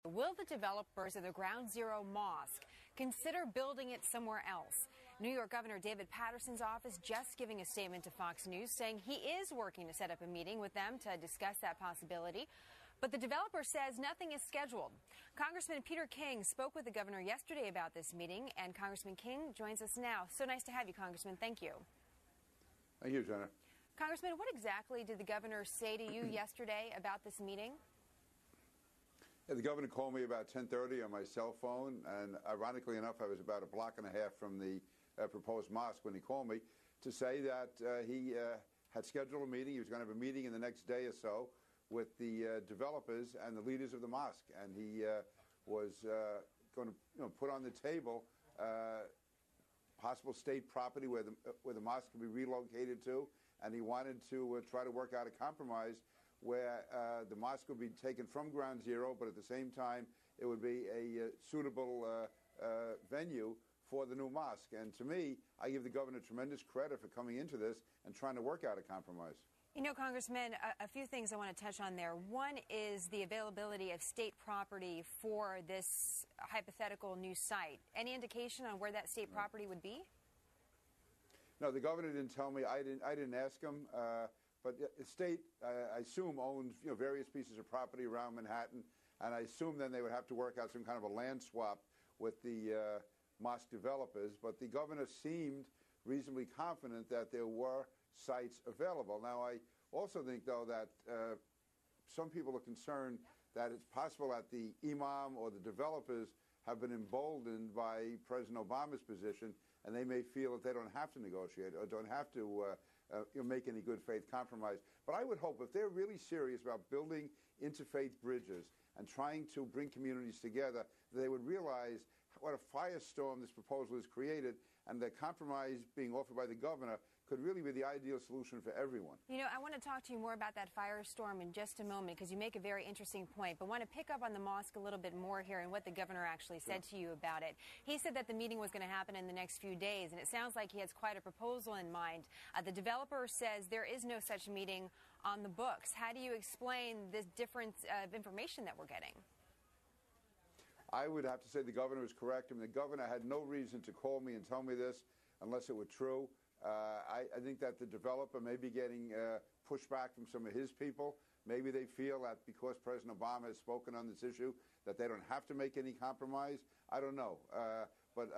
Will the developers of the Ground Zero Mosque consider building it somewhere else? New York Governor David Paterson's office just giving a statement to Fox News saying he is working to set up a meeting with them to discuss that possibility. But the developer says nothing is scheduled. Congressman Peter King spoke with the governor yesterday about this meeting, and Congressman King joins us now. So nice to have you, Congressman. Thank you. Thank you, Jenna. Congressman, what exactly did the governor say to you yesterday about this meeting? Yeah, the governor called me about 10:30 on my cell phone, and ironically enough, I was about a block and a half from the proposed mosque when he called me to say that he had scheduled a meeting. He was going to have a meeting in the next day or so with the developers and the leaders of the mosque, and he was going to put on the table possible state property where the mosque could be relocated to, and he wanted to try to work out a compromise where the mosque would be taken from Ground Zero, but at the same time it would be a suitable venue for the new mosque. And to me, I give the governor tremendous credit for coming into this and trying to work out a compromise. You know, Congressman, a few things I want to touch on there. One is the availability of state property for this hypothetical new site. Any indication on where that state property would be? No, the governor didn't tell me. I didn't ask him. But the state, I assume, owns various pieces of property around Manhattan, and I assume then they would have to work out some kind of a land swap with the mosque developers. But the governor seemed reasonably confident that there were sites available. Now, I also think, though, that some people are concerned that it's possible that the imam or the developers have been emboldened by President Obama's position, and they may feel that they don't have to negotiate or don't have to make any good faith compromise. But I would hope if they're really serious about building interfaith bridges and trying to bring communities together, they would realize what a firestorm this proposal has created, and the compromise being offered by the governor could really be the ideal solution for everyone. You know, I want to talk to you more about that firestorm in just a moment, because you make a very interesting point, but want to pick up on the mosque a little bit more here and what the governor actually said to you about it. He said that the meeting was going to happen in the next few days, and it sounds like he has quite a proposal in mind. The developer says there is no such meeting on the books. How do you explain this difference of information that we're getting? I would have to say the governor was correct. I mean, the governor had no reason to call me and tell me this unless it were true. I think that the developer may be getting pushback from some of his people. Maybe they feel that because President Obama has spoken on this issue that they don't have to make any compromise. I don't know. But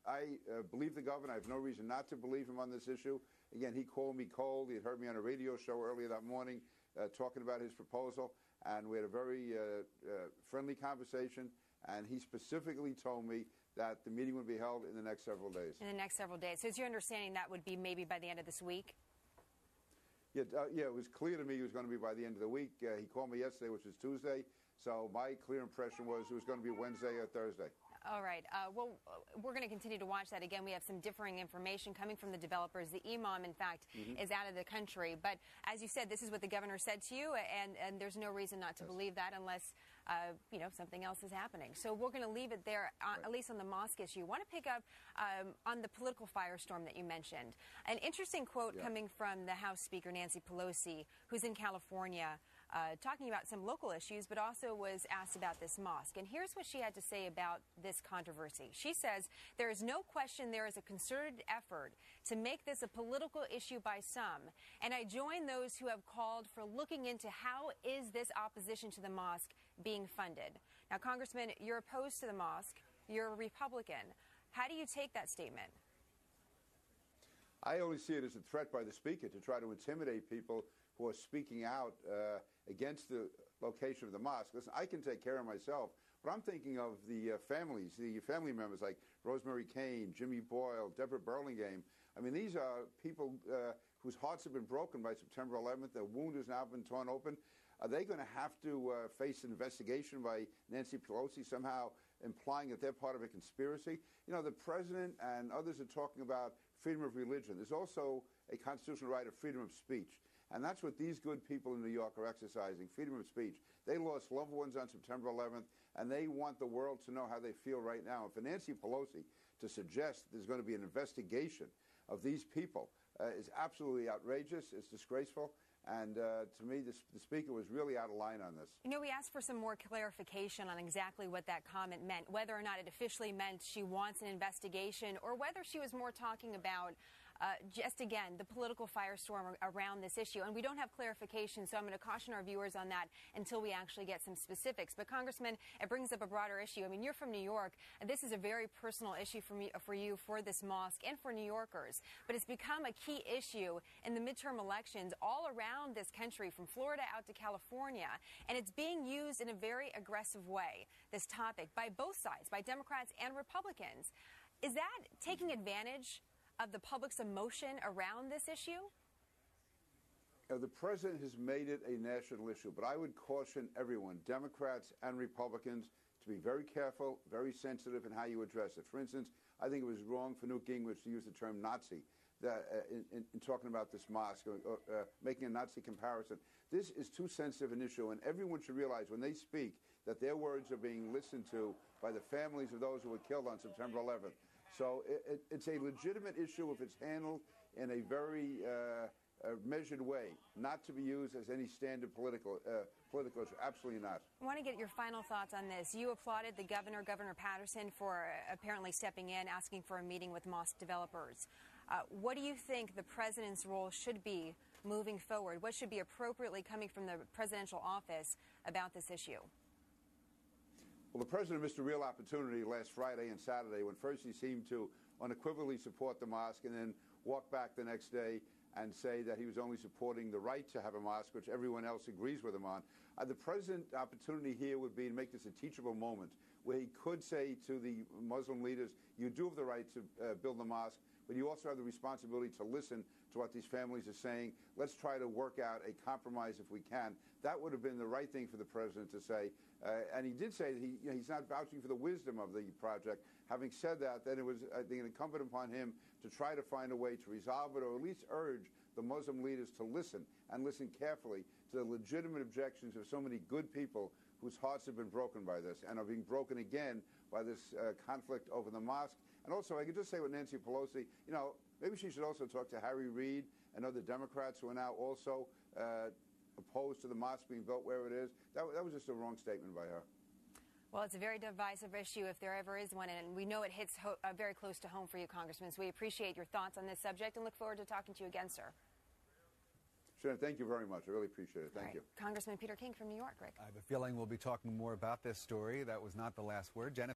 I believe the governor. I have no reason not to believe him on this issue. Again, he called me cold. He had heard me on a radio show earlier that morning talking about his proposal, and we had a very friendly conversation. And he specifically told me that the meeting would be held in the next several days. In the next several days. So is your understanding that would be maybe by the end of this week? Yeah, it was clear to me it was going to be by the end of the week. He called me yesterday, which was Tuesday. So my clear impression was it was going to be Wednesday or Thursday. All right. Well, we're going to continue to watch that. Again, we have some differing information coming from the developers. The imam, in fact, is out of the country. But as you said, this is what the governor said to you, and there's no reason not to believe that unless, something else is happening. So we're going to leave it there, at least on the mosque issue. I want to pick up on the political firestorm that you mentioned. An interesting quote coming from the House Speaker, Nancy Pelosi, who's in California, talking about some local issues, but also was asked about this mosque. And here's what she had to say about this controversy. She says, "There is no question there is a concerted effort to make this a political issue by some. And I join those who have called for looking into how is this opposition to the mosque being funded." Now, Congressman, you're opposed to the mosque. You're a Republican. How do you take that statement? I only see it as a threat by the Speaker to try to intimidate people who are speaking out against the location of the mosque. Listen, I can take care of myself, but I'm thinking of the families, the family members like Rosemary Kane, Jimmy Boyle, Deborah Burlingame. I mean, these are people whose hearts have been broken by September 11th. Their wound has now been torn open. Are they going to have to face an investigation by Nancy Pelosi, somehow implying that they're part of a conspiracy? You know, the president and others are talking about freedom of religion. There's also a constitutional right of freedom of speech. And that's what these good people in New York are exercising, freedom of speech. They lost loved ones on September 11th, and they want the world to know how they feel right now. And for Nancy Pelosi to suggest that there's going to be an investigation of these people is absolutely outrageous. It's disgraceful. And to me, the Speaker was really out of line on this. You know, we asked for some more clarification on exactly what that comment meant, whether or not it officially meant she wants an investigation or whether she was more talking about just, again, the political firestorm around this issue. And we don't have clarification, so I'm going to caution our viewers on that until we actually get some specifics. But, Congressman, it brings up a broader issue. I mean, you're from New York, and this is a very personal issue for you, for this mosque, and for New Yorkers. But it's become a key issue in the midterm elections all around this country, from Florida out to California. And it's being used in a very aggressive way, this topic, by both sides, by Democrats and Republicans. Is that taking advantage of the public's emotion around this issue? The president has made it a national issue, but I would caution everyone, Democrats and Republicans, to be very careful, very sensitive in how you address it. For instance, I think it was wrong for Newt Gingrich to use the term Nazi in talking about this mosque, or making a Nazi comparison. This is too sensitive an issue, and everyone should realize when they speak that their words are being listened to by the families of those who were killed on September 11th. So it's a legitimate issue if it's handled in a very measured way, not to be used as any standard political issue. Absolutely not. I want to get your final thoughts on this. You applauded the governor, Governor Paterson, for apparently stepping in, asking for a meeting with mosque developers. What do you think the president's role should be moving forward? What should be appropriately coming from the presidential office about this issue? Well, the president missed a real opportunity last Friday and Saturday when first he seemed to unequivocally support the mosque and then walk back the next day and say that he was only supporting the right to have a mosque, which everyone else agrees with him on. The president's opportunity here would be to make this a teachable moment where he could say to the Muslim leaders, you do have the right to build a mosque, but you also have the responsibility to listen to what these families are saying. Let's try to work out a compromise if we can. That would have been the right thing for the president to say. And he did say that he's not vouching for the wisdom of the project. Having said that, then it was, I think, incumbent upon him to try to find a way to resolve it, or at least urge the Muslim leaders to listen, and listen carefully to the legitimate objections of so many good people whose hearts have been broken by this and are being broken again by this conflict over the mosque. And also, I could just say with Nancy Pelosi, you know, maybe she should also talk to Harry Reid and other Democrats who are now also opposed to the mosque being built where it is. That was just a wrong statement by her. Well, it's a very divisive issue if there ever is one, and we know it hits very close to home for you, Congressman. So we appreciate your thoughts on this subject and look forward to talking to you again, sir. Sure, thank you very much. I really appreciate it. Thank you. Congressman Peter King from New York, Rick. I have a feeling we'll be talking more about this story. That was not the last word. Jennifer